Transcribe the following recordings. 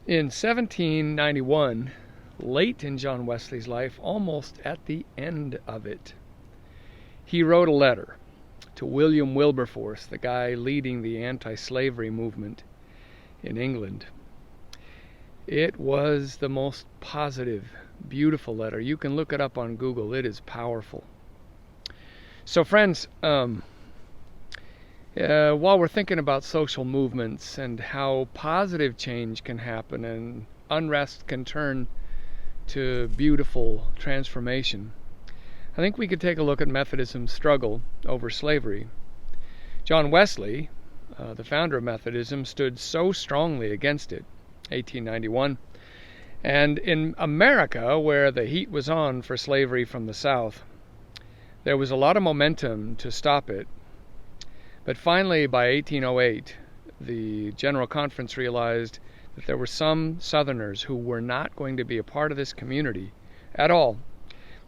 In 1791, late in John Wesley's life, almost at the end of it, he wrote a letter to William Wilberforce, the guy leading the anti-slavery movement in England. It was the most positive, beautiful letter. You can look it up on Google. It is powerful. So friends, while we're thinking about social movements and how positive change can happen and unrest can turn to beautiful transformation, I think we could take a look at Methodism's struggle over slavery. John Wesley, the founder of Methodism, stood so strongly against it, 1891. And in America, where the heat was on for slavery from the South, there was a lot of momentum to stop it. But finally, by 1808, the General Conference realized that there were some Southerners who were not going to be a part of this community at all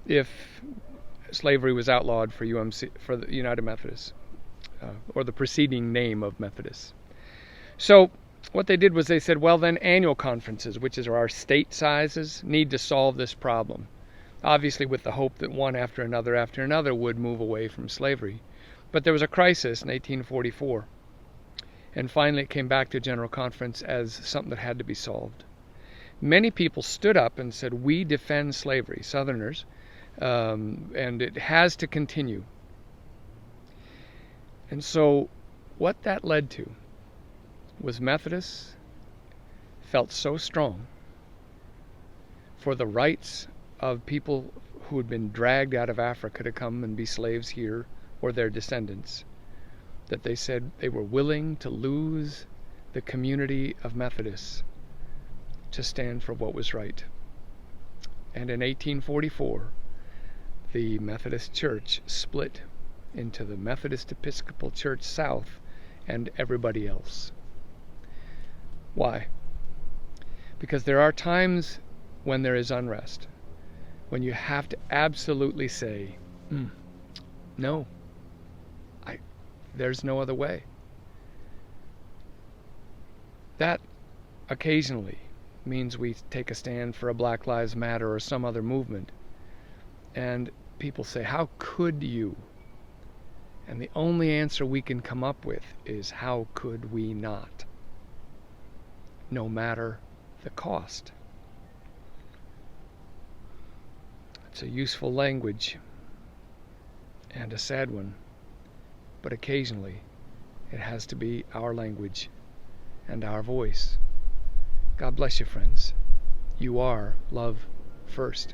if slavery was outlawed for the United Methodists, or the preceding name of Methodists. So what they did was they said, well, then annual conferences, which are our state sizes, need to solve this problem. Obviously with the hope that one after another would move away from slavery. But there was a crisis in 1844. And finally it came back to General Conference as something that had to be solved. Many people stood up and said, we defend slavery, Southerners, and it has to continue. And so what that led to was Methodists felt so strong for the rights of people who had been dragged out of Africa to come and be slaves here, or their descendants, that they said they were willing to lose the community of Methodists to stand for what was right. And in 1844, the Methodist Church split into the Methodist Episcopal Church South and everybody else. Why? Because there are times when there is unrest, when you have to absolutely say, no, there's no other way. That occasionally means we take a stand for a Black Lives Matter or some other movement. And people say, how could you? And the only answer we can come up with is, how could we not? No matter the cost. It's a useful language and a sad one, but occasionally it has to be our language and our voice. God bless you, friends. You are love first.